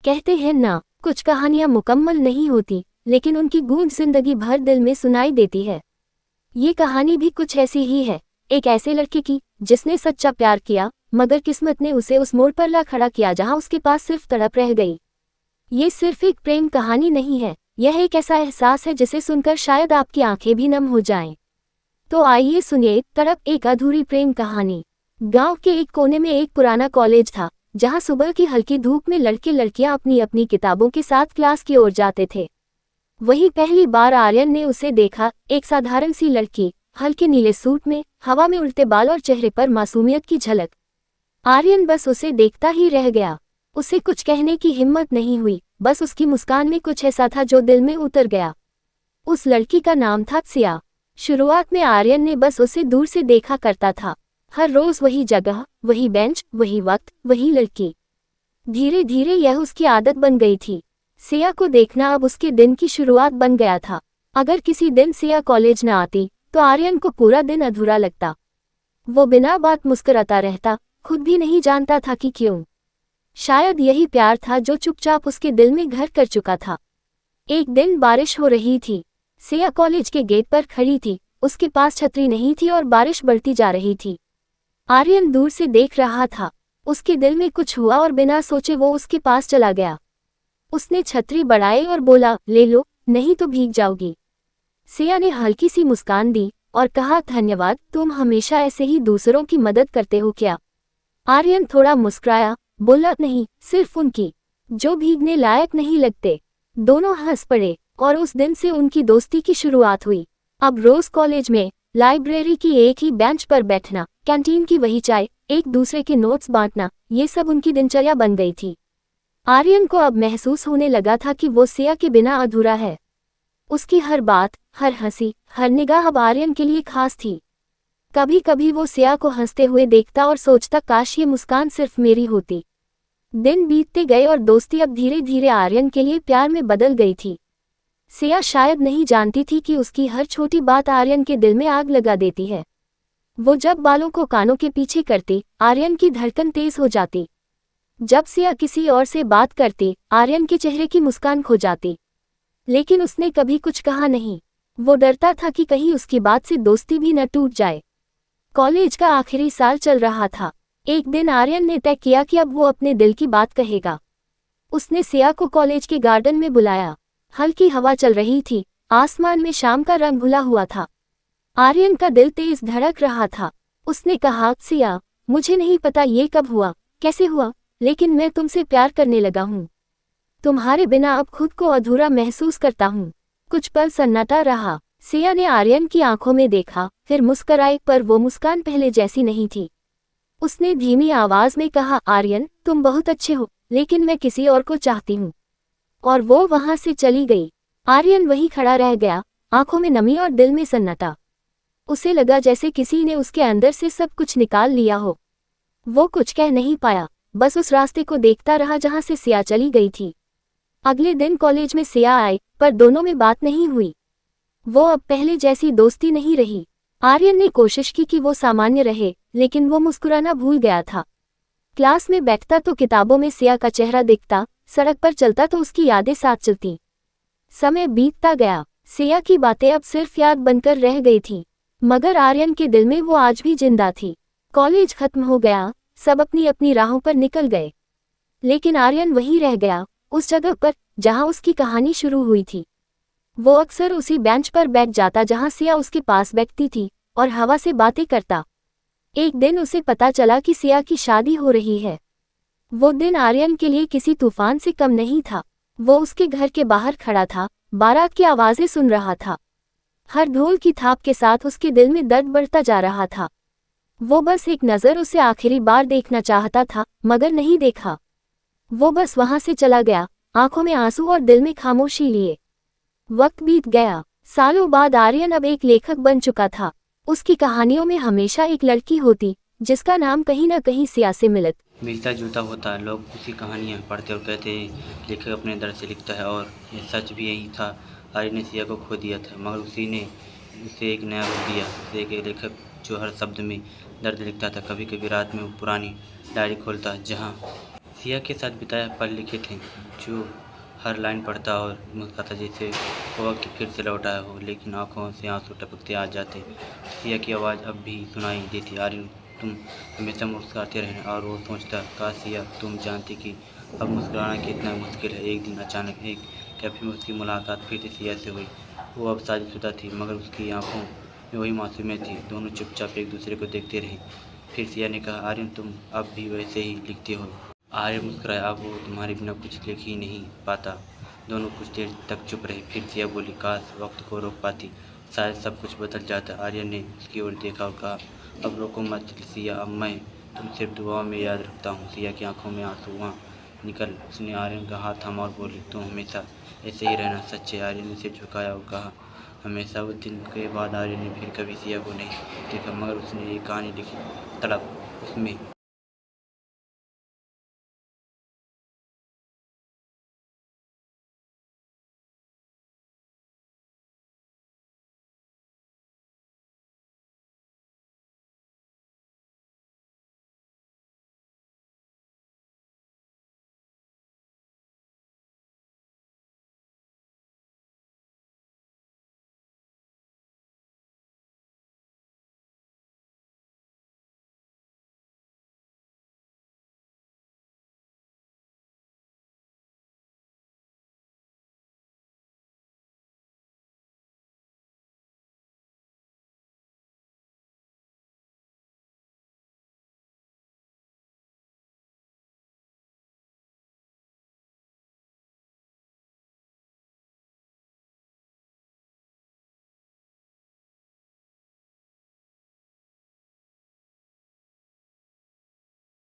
कहते हैं ना, कुछ कहानियां मुकम्मल नहीं होती, लेकिन उनकी गूंज जिंदगी भर दिल में सुनाई देती है। ये कहानी भी कुछ ऐसी ही है, एक ऐसे लड़के की जिसने सच्चा प्यार किया, मगर किस्मत ने उसे उस मोड़ पर ला खड़ा किया जहां उसके पास सिर्फ तड़प रह गई। ये सिर्फ एक प्रेम कहानी नहीं है, यह एक ऐसा एहसास है जिसे सुनकर शायद आपकी आंखें भी नम हो जाएं। तो आइए सुनिए तड़प, एक अधूरी प्रेम कहानी। गांव के एक कोने में एक पुराना कॉलेज था, जहां सुबह की हल्की धूप में लड़के लड़कियां अपनी अपनी किताबों के साथ क्लास की ओर जाते थे। वही पहली बार आर्यन ने उसे देखा, एक साधारण सी लड़की, हल्के नीले सूट में, हवा में उड़ते बाल और चेहरे पर मासूमियत की झलक। आर्यन बस उसे देखता ही रह गया। उसे कुछ कहने की हिम्मत नहीं हुई, बस उसकी मुस्कान में कुछ ऐसा था जो दिल में उतर गया। उस लड़की का नाम था सिया। शुरुआत में आर्यन ने बस उसे दूर से देखा करता था, हर रोज वही जगह, वही बेंच, वही वक्त, वही लड़की। धीरे धीरे यह उसकी आदत बन गई थी। सिया को देखना अब उसके दिन की शुरुआत बन गया था। अगर किसी दिन सिया कॉलेज न आती तो आर्यन को पूरा दिन अधूरा लगता। वो बिना बात मुस्कुराता रहता, खुद भी नहीं जानता था कि क्यों। शायद यही प्यार था जो चुपचाप उसके दिल में घर कर चुका था। एक दिन बारिश हो रही थी। सिया कॉलेज के गेट पर खड़ी थी, उसके पास छतरी नहीं थी और बारिश बढ़ती जा रही थी। आर्यन दूर से देख रहा था। उसके दिल में कुछ हुआ और बिना सोचे वो उसके पास चला गया। उसने छतरी बढ़ाई और बोला, ले लो, नहीं तो भीग जाओगी। सिया ने हल्की सी मुस्कान दी और कहा, धन्यवाद, तुम हमेशा ऐसे ही दूसरों की मदद करते हो क्या? आर्यन थोड़ा मुस्कुराया, बोला, नहीं, सिर्फ उनकी जो भीगने लायक नहीं लगते। दोनों हंस पड़े और उस दिन से उनकी दोस्ती की शुरुआत हुई। अब रोज कॉलेज में, लाइब्रेरी की एक ही बेंच पर बैठना, कैंटीन की वही चाय, एक दूसरे के नोट्स बांटना, ये सब उनकी दिनचर्या बन गई थी। आर्यन को अब महसूस होने लगा था कि वो सिया के बिना अधूरा है। उसकी हर बात, हर हंसी, हर निगाह अब आर्यन के लिए खास थी। कभी कभी वो सिया को हंसते हुए देखता और सोचता, काश ये मुस्कान सिर्फ मेरी होती। दिन बीतते गए और दोस्ती अब धीरे धीरे आर्यन के लिए प्यार में बदल गई थी। सिया शायद नहीं जानती थी कि उसकी हर छोटी बात आर्यन के दिल में आग लगा देती है। वो जब बालों को कानों के पीछे करती, आर्यन की धड़कन तेज हो जाती। जब सिया किसी और से बात करती, आर्यन के चेहरे की मुस्कान खो जाती। लेकिन उसने कभी कुछ कहा नहीं। वो डरता था कि कहीं उसकी बात से दोस्ती भी न टूट जाए। कॉलेज का आखिरी साल चल रहा था। एक दिन आर्यन ने तय किया कि अब वो अपने दिल की बात कहेगा। उसने सिया को कॉलेज के गार्डन में बुलाया। हल्की हवा चल रही थी, आसमान में शाम का रंग घुला हुआ था। आर्यन का दिल तेज धड़क रहा था। उसने कहा, सिया, मुझे नहीं पता ये कब हुआ, कैसे हुआ, लेकिन मैं तुमसे प्यार करने लगा हूँ। तुम्हारे बिना अब खुद को अधूरा महसूस करता हूँ। कुछ पल सन्नाटा रहा। सिया ने आर्यन की आंखों में देखा, फिर मुस्कुराई, पर वो मुस्कान पहले जैसी नहीं थी। उसने धीमी आवाज में कहा, आर्यन, तुम बहुत अच्छे हो, लेकिन मैं किसी और को चाहती हूँ। और वो वहां से चली गई। आर्यन वहीं खड़ा रह गया, आंखों में नमी और दिल में सन्नाटा। उसे लगा जैसे किसी ने उसके अंदर से सब कुछ निकाल लिया हो। वो कुछ कह नहीं पाया, बस उस रास्ते को देखता रहा जहां से सिया चली गई थी। अगले दिन कॉलेज में सिया आई, पर दोनों में बात नहीं हुई। वो अब पहले जैसी दोस्ती नहीं रही। आर्यन ने कोशिश की कि वो सामान्य रहे, लेकिन वो मुस्कुराना भूल गया था। क्लास में बैठता तो किताबों में सिया का चेहरा दिखता, सड़क पर चलता तो उसकी यादें साथ चलती। समय बीतता गया, सिया की बातें अब सिर्फ याद बनकर रह गई थी, मगर आर्यन के दिल में वो आज भी जिंदा थी। कॉलेज खत्म हो गया, सब अपनी अपनी राहों पर निकल गए, लेकिन आर्यन वहीं रह गया, उस जगह पर जहां उसकी कहानी शुरू हुई थी। वो अक्सर उसी बेंच पर बैठ जाता जहां सिया उसके पास बैठती थी, और हवा से बातें करता। एक दिन उसे पता चला कि सिया की शादी हो रही है। वो दिन आर्यन के लिए किसी तूफान से कम नहीं था। वो उसके घर के बाहर खड़ा था, बारात की आवाजें सुन रहा था। हर ढोल की थाप के साथ उसके दिल में दर्द बढ़ता जा रहा था। वो बस एक नज़र उसे आखिरी बार देखना चाहता था, मगर नहीं देखा। वो बस वहां से चला गया, आंखों में आंसू और दिल में खामोशी लिए। वक्त बीत गया। सालों बाद आर्यन अब एक लेखक बन चुका था। उसकी कहानियों में हमेशा एक लड़की होती, जिसका नाम कहीं ना कहीं सिया से मिलता जुलता होता है। लोग उसी कहानियाँ पढ़ते और कहते हैं लेखक अपने दर्द से लिखता है, और ये सच भी यही था। आर्यन ने सिया को खो दिया था, मगर उसी ने उसे एक नया रूप दिया। उसे एक लेखक जो हर शब्द में दर्द लिखता था। कभी कभी रात में वो पुरानी डायरी खोलता जहाँ सिया के साथ बिताए पल लिखे थे, जो हर लाइन पढ़ता और मुस्कुराता जैसे वो वक्त फिर से लौट आया हो, लेकिन आंखों से आंसू टपकते आ जाते। सिया की आवाज़ अब भी सुनाई देती, आर्यन तुम हमेशा मुस्कुराते रहना। और वो सोचता, काश सिया तुम जानती कि अब मुस्कुराना कितना मुश्किल है। एक दिन अचानक एक कैफे में उसकी मुलाकात फिर से सिया से हुई। वो अब शादीशुदा थी, मगर उसकी आंखों में वही मासूमियत थी। दोनों चुपचाप एक दूसरे को देखते रहे। फिर सिया ने कहा, आर्यन तुम अब भी वैसे ही लिखते हो। आर्यन मुस्कुराया, अब वो तुम्हारे बिना कुछ लिख ही नहीं पाता। दोनों कुछ देर तक चुप रहे। फिर सिया बोली, काश वक्त को रोक पाती, शायद सब कुछ बदल जाता। आर्यन ने उसकी ओर देखा और कहा, अब रोको मत सिया, अब मैं तुम सिर्फ दुआओं में याद रखता हूँ। सिया की आंखों में आंसू वहाँ निकल उसने आर्यन का हाथ थामा और बोली, तुम हमेशा ऐसे ही रहना सच्चे। आर्यन ने सिर झुकाया और कहा, हमेशा। उस दिन के बाद आर्यन ने फिर कभी सिया को नहीं देखा, मगर उसने एक कहानी लिखी, तड़प। उसमें